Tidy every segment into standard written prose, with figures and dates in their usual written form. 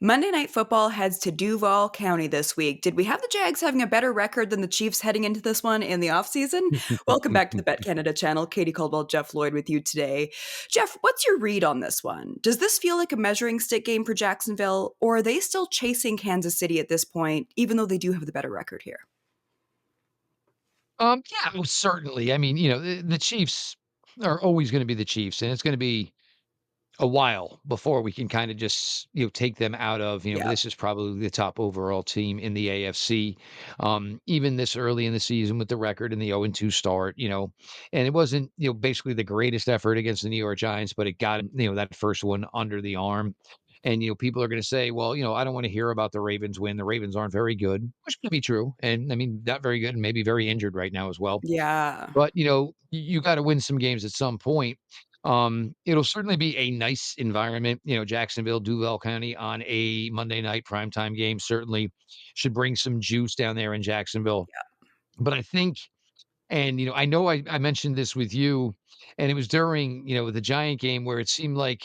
Monday Night Football heads to Duval County this week. Did we have the Jags having a better record than the Chiefs heading into this one in the offseason? Welcome back to the BetCanada channel. Katie Caldwell, Jeff Lloyd with you today. Jeff, what's your read on this one? Does this feel like a measuring stick game for Jacksonville, or are they still chasing Kansas City at this point, even though they do have the better record here? Yeah, well, certainly. I mean, the Chiefs are always going to be the Chiefs, and it's going to be a while before we can kind of just, take them out of, Yeah. this is probably the top overall team in the AFC. Even this early in the season with the record and the 0-2 start, and it wasn't, basically the greatest effort against the New York Giants, but it got, that first one under the arm. And, people are going to say, well, I don't want to hear about the Ravens win. The Ravens aren't very good, which could be true. And I mean, not very good and maybe very injured right now as well. Yeah. But, you gotta win some games at some point. It'll certainly be a nice environment, Jacksonville, Duval County on a Monday night primetime game certainly should bring some juice down there in Jacksonville. But I think and, I know I mentioned this with you, and it was during, the Giant game where it seemed like,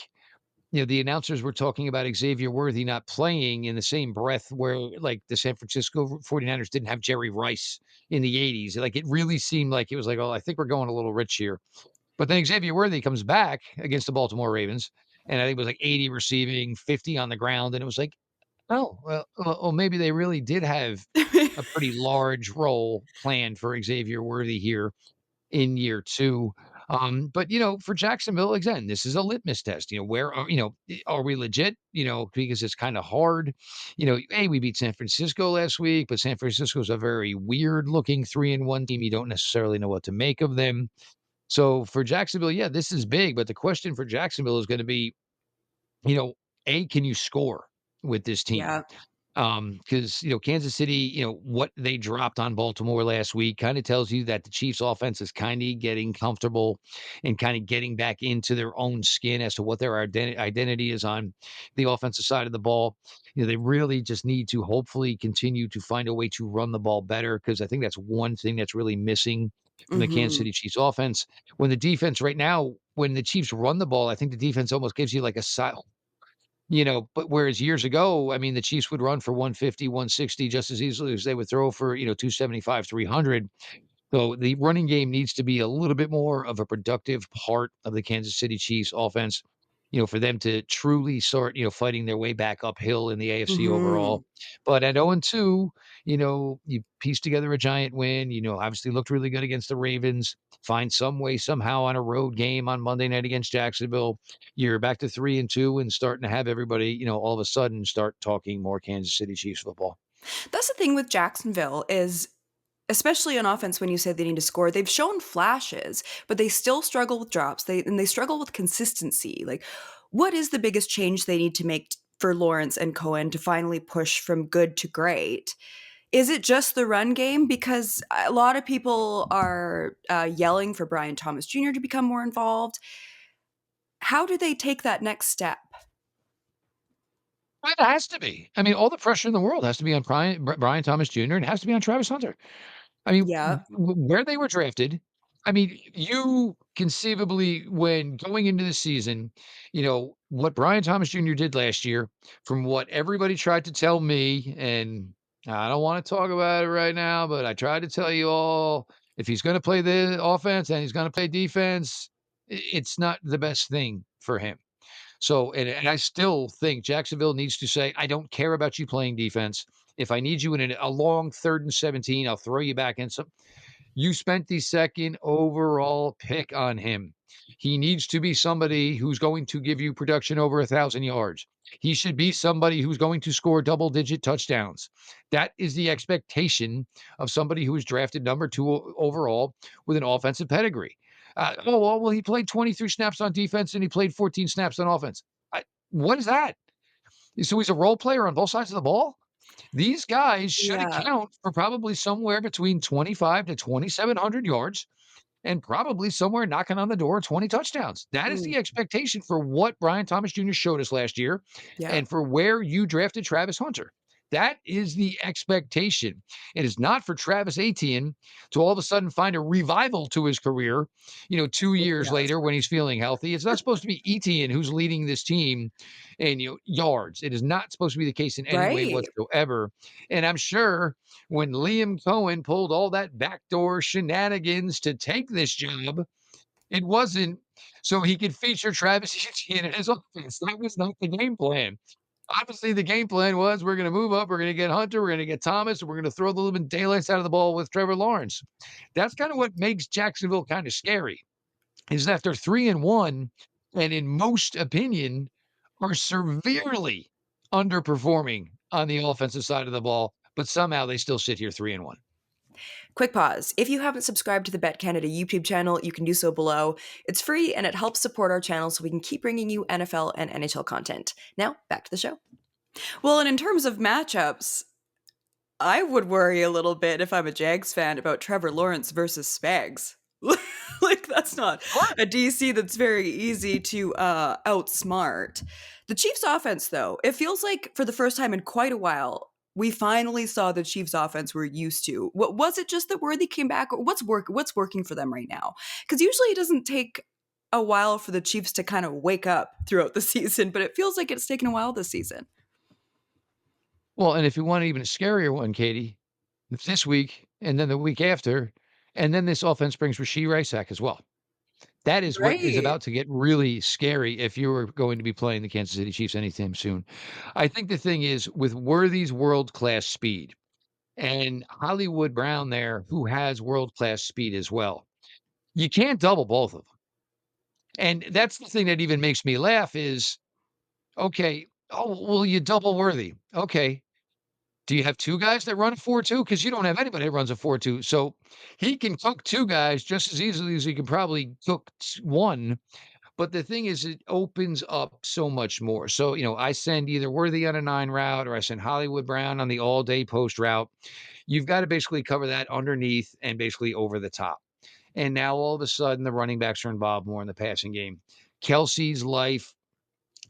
the announcers were talking about Xavier Worthy not playing in the same breath where, like, the San Francisco 49ers didn't have Jerry Rice in the '80s. Like, it really seemed like it was like, "Oh, I think we're going a little rich here." But then Xavier Worthy comes back against the Baltimore Ravens, and I think it was like 80 receiving, 50 on the ground, and it was like, "Oh, well, maybe they really did have a pretty large role planned for Xavier Worthy here in year 2." But, for Jacksonville, again, this is a litmus test. Where are are we legit? Because it's kinda hard. Hey, we beat San Francisco last week, but San Francisco's a very weird looking 3-1 team. You don't necessarily know what to make of them. So for Jacksonville, yeah, this is big, but the question for Jacksonville is gonna be, you know, A, can you score with this team? Yeah. Because Kansas City, what they dropped on Baltimore last week kind of tells you that the Chiefs offense is kind of getting comfortable and kind of getting back into their own skin as to what their identity is on the offensive side of the ball. They really just need to hopefully continue to find a way to run the ball better because I think that's one thing that's really missing from the Kansas Mhm. City Chiefs offense. When the defense right now, when the Chiefs run the ball, I think the defense almost gives you like a silent. But whereas years ago, I mean, the Chiefs would run for 150, 160 just as easily as they would throw for, 275, 300. So the running game needs to be a little bit more of a productive part of the Kansas City Chiefs offense, for them to truly start, fighting their way back uphill in the AFC overall. Mhm. But at 0-2, you piece together a giant win, obviously looked really good against the Ravens. Find some way, somehow on a road game on Monday night against Jacksonville. You're back to 3-2 and starting to have everybody, all of a sudden start talking more Kansas City Chiefs football. That's the thing with Jacksonville is especially on offense when you say they need to score, they've shown flashes, but they still struggle with drops. They struggle with consistency. Like, what is the biggest change they need to make for Lawrence and Cohen to finally push from good to great? Is it just the run game? Because a lot of people are yelling for Brian Thomas Jr. to become more involved. How do they take that next step? It has to be. I mean, all the pressure in the world has to be on Brian Thomas Jr. and it has to be on Travis Hunter. I mean, Yeah. where they were drafted, I mean, you conceivably, when going into the season, what Brian Thomas Jr. did last year, from what everybody tried to tell me, and I don't want to talk about it right now, but I tried to tell you all if he's going to play the offense and he's going to play defense, it's not the best thing for him. So, and I still think Jacksonville needs to say, I don't care about you playing defense. If I need you in a long 3rd and 17, I'll throw you back in some. You spent the 2nd overall pick on him. He needs to be somebody who's going to give you production over 1,000 yards. He should be somebody who's going to score double-digit touchdowns. That is the expectation of somebody who is drafted number 2 overall with an offensive pedigree. Well, he played 23 snaps on defense and he played 14 snaps on offense. What is that? So he's a role player on both sides of the ball? These guys should Yeah. account for probably somewhere between 25 to 2,700 yards and probably somewhere knocking on the door of 20 touchdowns. That is Mm. the expectation for what Brian Thomas Jr. showed us last year Yeah. and for where you drafted Travis Hunter. That is the expectation. It is not for Travis Etienne to all of a sudden find a revival to his career, 2 years Yes. later when he's feeling healthy. It's not supposed to be Etienne who's leading this team in yards. It is not supposed to be the case in any way Right. whatsoever. And I'm sure when Liam Cohen pulled all that backdoor shenanigans to take this job, it wasn't so he could feature Travis Etienne in his offense. That was not the game plan. Obviously, the game plan was we're going to move up, we're going to get Hunter, we're going to get Thomas, and we're going to throw the living daylights out of the ball with Trevor Lawrence. That's kind of what makes Jacksonville kind of scary. Is that they're 3-1, and in most opinion, are severely underperforming on the offensive side of the ball, but somehow they still sit here 3-1. Quick pause. If you haven't subscribed to the BetCanada YouTube channel, you can do so below. It's free and it helps support our channel so we can keep bringing you NFL and NHL content. Now, back to the show. Well, and in terms of matchups, I would worry a little bit if I'm a Jags fan about Trevor Lawrence versus Spags. Like that's not Sure. a DC that's very easy to outsmart. The Chiefs offense though, it feels like for the first time in quite a while, we finally saw the Chiefs offense we're used to. What was it just that Worthy came back or what's working for them right now? Cuz usually it doesn't take a while for the Chiefs to kind of wake up throughout the season, but it feels like it's taken a while this season. Well, and if you want even a scarier one, Katie, it's this week and then the week after, and then this offense brings Rashee Rice back as well. That is what is Right. about to get really scary if you were going to be playing the Kansas City Chiefs anytime soon. I think the thing is with Worthy's world-class speed and Hollywood Brown there, who has world-class speed as well, you can't double both of them. And that's the thing that even makes me laugh is, okay, oh, well, you double Worthy. Okay. Do you have 2 guys that run 4-2? Because you don't have anybody that runs a 4-2. So he can cook 2 guys just as easily as he can probably cook 1. But the thing is, it opens up so much more. So, I send either Worthy on a 9 route or I send Hollywood Brown on the all day post route. You've got to basically cover that underneath and basically over the top. And now all of a sudden, the running backs are involved more in the passing game. Kelsey's life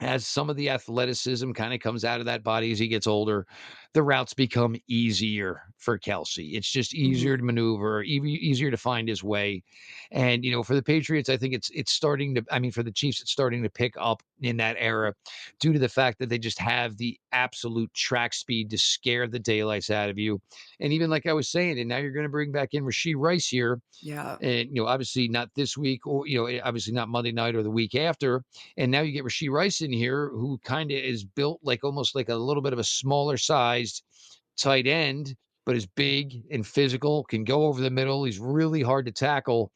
as some of the athleticism kind of comes out of that body as he gets older, the routes become easier for Kelsey. It's just easier Mhm. to maneuver, easier to find his way. And for the Patriots, I think it's starting to. I mean, for the Chiefs, it's starting to pick up in that era, due to the fact that they just have the absolute track speed to scare the daylights out of you. And even like I was saying, and now you're going to bring back in Rasheed Rice here, Yeah. and obviously not this week, or obviously not Monday night or the week after. And now you get Rasheed Rice in here, who kind of is built like almost like a little bit of a smaller sized tight end, but is big and physical, can go over the middle. He's really hard to tackle.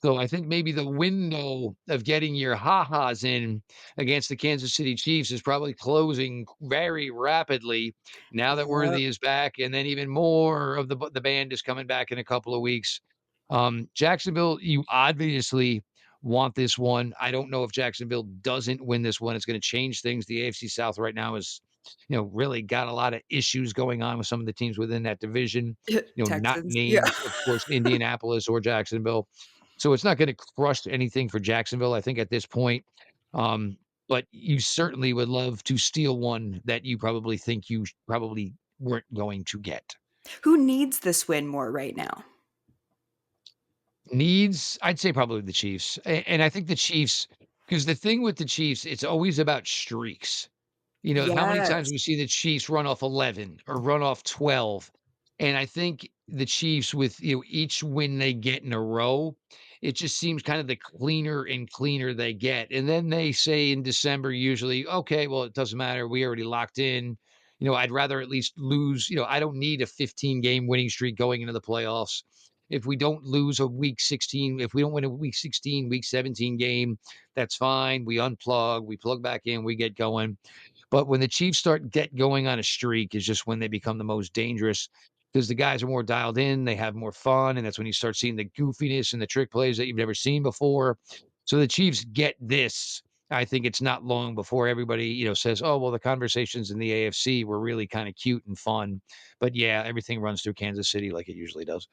So I think maybe the window of getting your ha-has in against the Kansas City Chiefs is probably closing very rapidly now that Yep. Worthy is back, and then even more of the band is coming back in a couple of weeks. Jacksonville, you obviously want this one. I don't know if Jacksonville doesn't win this one, it's going to change things. The AFC South right now is, really got a lot of issues going on with some of the teams within that division. Not Texans. Yeah. named, of course, Indianapolis or Jacksonville. So it's not going to crush anything for Jacksonville, I think, at this point. Um, but you certainly would love to steal one that you probably think you probably weren't going to get. Who needs this win more right now? Needs, I'd say probably the Chiefs. And I think the Chiefs, because the thing with the Chiefs, it's always about streaks. How many times Yes. we see the Chiefs run off 11 or run off 12? And I think the Chiefs with, each win they get in a row, it just seems kind of the cleaner and cleaner they get. And then they say in December, usually, okay, well, it doesn't matter. We already locked in. I'd rather at least lose. I don't need a 15 game winning streak going into the playoffs. If we don't lose a week 16, if we don't win a week 16, week 17 game, that's fine. We unplug, we plug back in, we get going. But when the Chiefs get going on a streak is just when they become the most dangerous because the guys are more dialed in, they have more fun, and that's when you start seeing the goofiness and the trick plays that you've never seen before. So the Chiefs get this. I think it's not long before everybody, says, "Oh, well, the conversations in the AFC were really kind of cute and fun." But yeah, everything runs through Kansas City like it usually does.